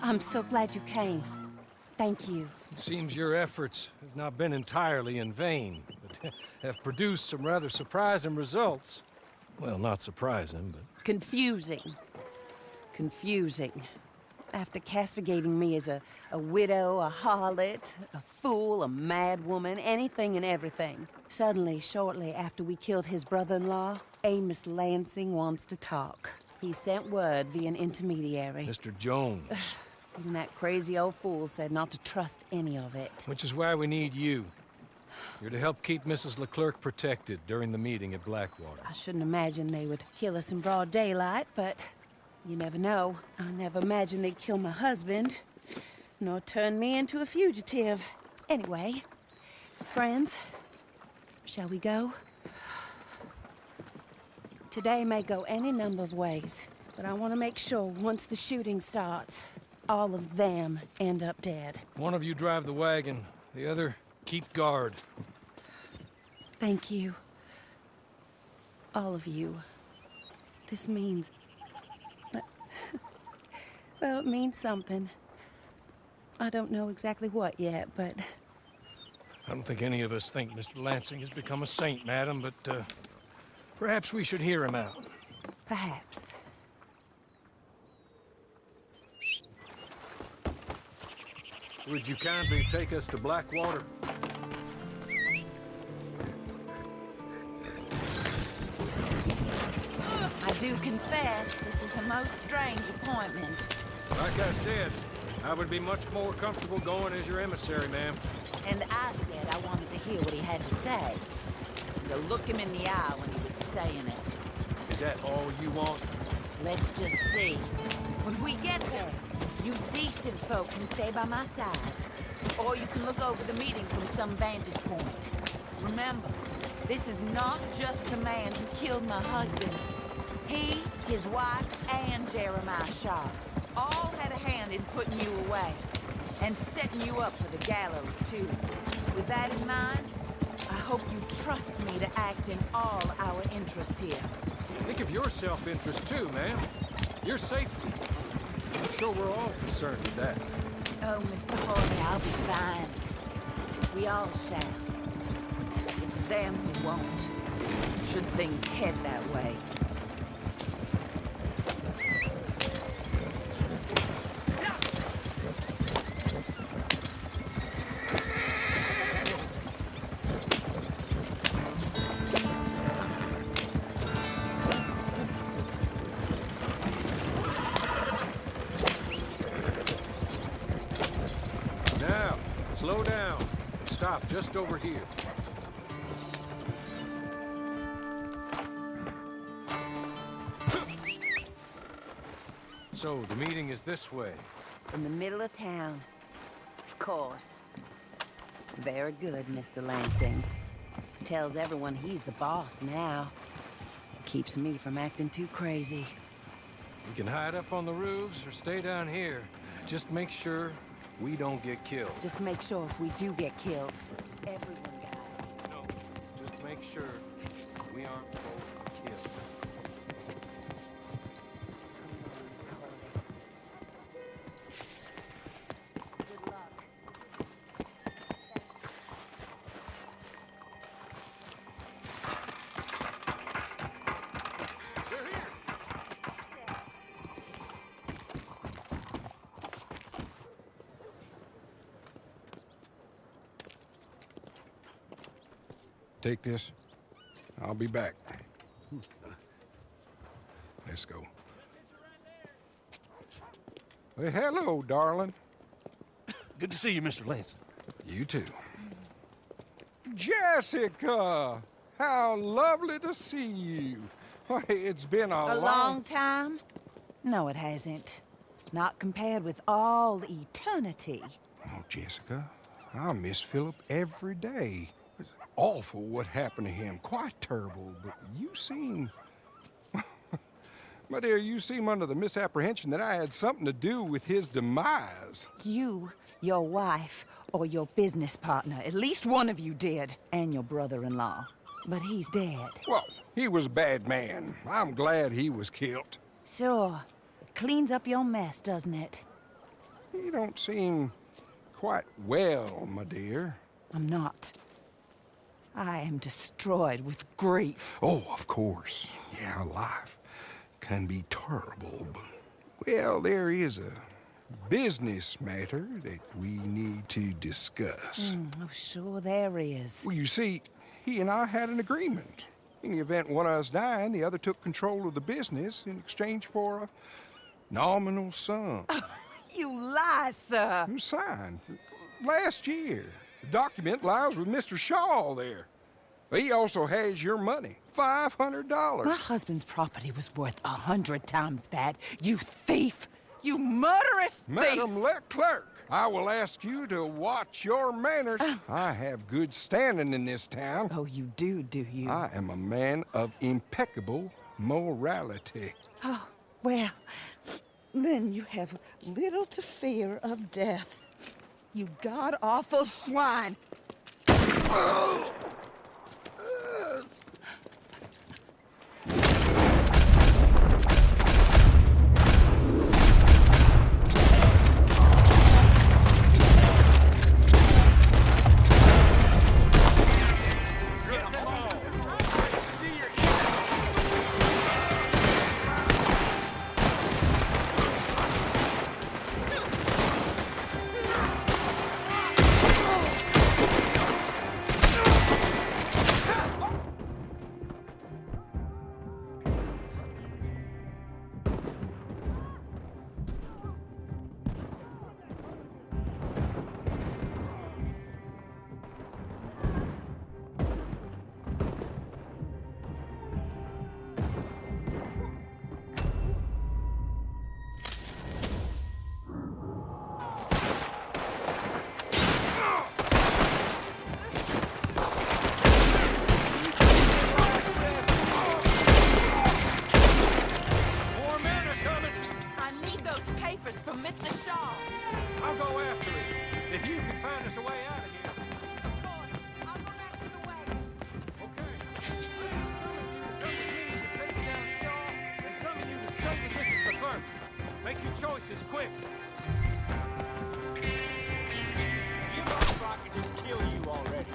I'm so glad you came. Thank you. Seems your efforts have not been entirely in vain, but have produced some rather surprising results. Well, not surprising, but... Confusing. Confusing. After castigating me as a widow, a harlot, a fool, a mad woman, anything and everything. Suddenly, shortly after we killed his brother-in-law, Amos Lansing wants to talk. He sent word via an intermediary. Mr. Jones. Even that crazy old fool said not to trust any of it. Which is why we need you. You're to help keep Mrs. Leclerc protected during the meeting at Blackwater. I shouldn't imagine they would kill us in broad daylight, but you never know. I never imagined they'd kill my husband, nor turn me into a fugitive. Anyway, friends, shall we go? Today may go any number of ways, but I want to make sure once the shooting starts, all of them end up dead. One of you drive the wagon, the other keep guard. Thank you. All of you. This means... well, it means something. I don't know exactly what yet, but... I don't think any of us think Mr. Lansing has become a saint, madam, but perhaps we should hear him out. Perhaps. Would you kindly take us to Blackwater? I do confess, this is a most strange appointment. Like I said, I would be much more comfortable going as your emissary, ma'am. And I said I wanted to hear what he had to say. To look him in the eye when he was saying it. Is that all you want? Let's just see. When we get there, you decent folk can stay by my side. Or you can look over the meeting from some vantage point. Remember, this is not just the man who killed my husband. He, his wife, and Jeremiah Shaw all had a hand in putting you away. And setting you up for the gallows, too. With that in mind, I hope you trust me to act in all our interests here. Think of your self-interest too, ma'am. Your safety. I'm sure we're all concerned with that. Oh, Mr. Horley, I'll be fine. We all shall. It's them who won't. Should things head that way. Now, slow down. Stop just over here. So, the meeting is this way. In the middle of town. Of course. Very good, Mr. Lansing. Tells everyone he's the boss now. Keeps me from acting too crazy. We can hide up on the roofs or stay down here. Just make sure we don't get killed. Just make sure if we do get killed, everyone dies. No, just make sure we aren't both killed. Good luck. They're here! Take this. I'll be back. Let's go. Well, hello, darling. Good to see you, Mr. Lansing. You too. Jessica! How lovely to see you. Why, it's been a A long time? No, it hasn't. Not compared with all eternity. Oh, Jessica, I miss Philip every day. It's awful what happened to him. Quite terrible, but you seem... My dear, you seem under the misapprehension that I had something to do with his demise. You, your wife, or your business partner, at least one of you did, and your brother-in-law. But he's dead. Well, he was a bad man. I'm glad he was killed. Sure. Cleans up your mess, doesn't it? You don't seem quite well, my dear. I'm not. I am destroyed with grief. Oh, of course. Yeah, life can be terrible, but... Well, there is a business matter that we need to discuss. Oh, sure there is. Well, you see, he and I had an agreement. In the event one of us died, the other took control of the business in exchange for a nominal sum. You lie, sir. It was signed last year. The document lies with Mr. Shaw there. He also has your money, $500. My husband's property was worth 100 times that. You thief! You murderous thief! Madam Leclerc, I will ask you to watch your manners. I have good standing in this town. Oh, you do you? I am a man of impeccable morality. Oh, well, then you have little to fear of death. You god-awful swine! From Mr. Shaw. I'll go after it. If you can find us a way out of here. Of course. I'll go back to the wagon. Okay. I need some of you to come with me to take down Shaw, and some of you to stay with Mrs. McClurk. Make your choices quick. You know Brock could just kill you already.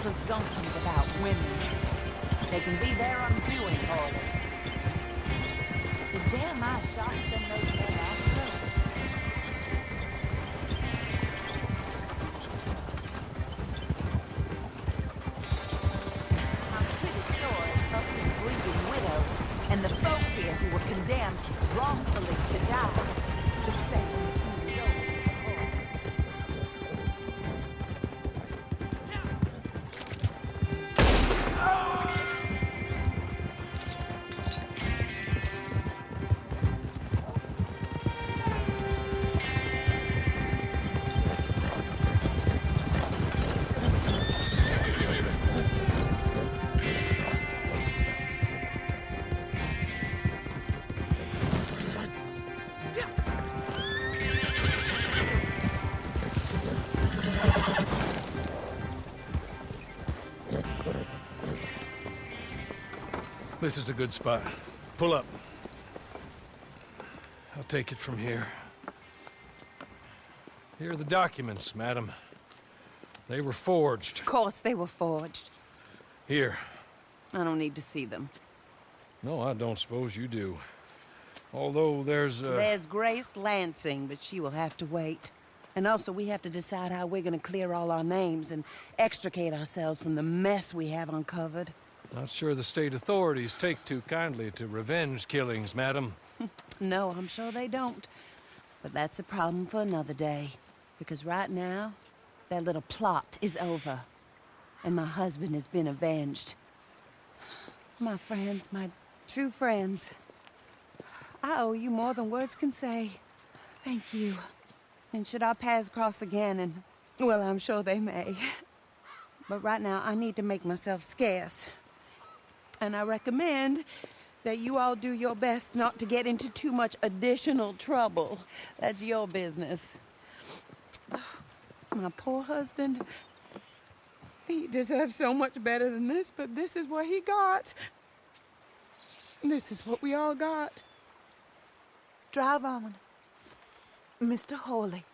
presumptions about women. They can be their undoing, Harley. Did Jeremiah Sharp send those men after us? I'm pretty sure it's up to the bleeding widow and the folk here who were condemned wrongfully to die. Just saying when the feud is over, Mr. Hall. This is a good spot. Pull up. I'll take it from here. Here are the documents, madam. They were forged. Of course they were forged. Here. I don't need to see them. No, I don't suppose you do. Although There's Grace Lansing, but she will have to wait. And also, we have to decide how we're gonna clear all our names and extricate ourselves from the mess we have uncovered. Not sure the state authorities take too kindly to revenge killings, madam. No, I'm sure they don't. But that's a problem for another day. Because right now, their little plot is over. And my husband has been avenged. My friends, my true friends. I owe you more than words can say. Thank you. And should our paths cross again, and, well, I'm sure they may. But right now, I need to make myself scarce. And I recommend that you all do your best not to get into too much additional trouble. That's your business. My poor husband, he deserves so much better than this, but this is what he got. This is what we all got. Drive on, Mr. Hawley.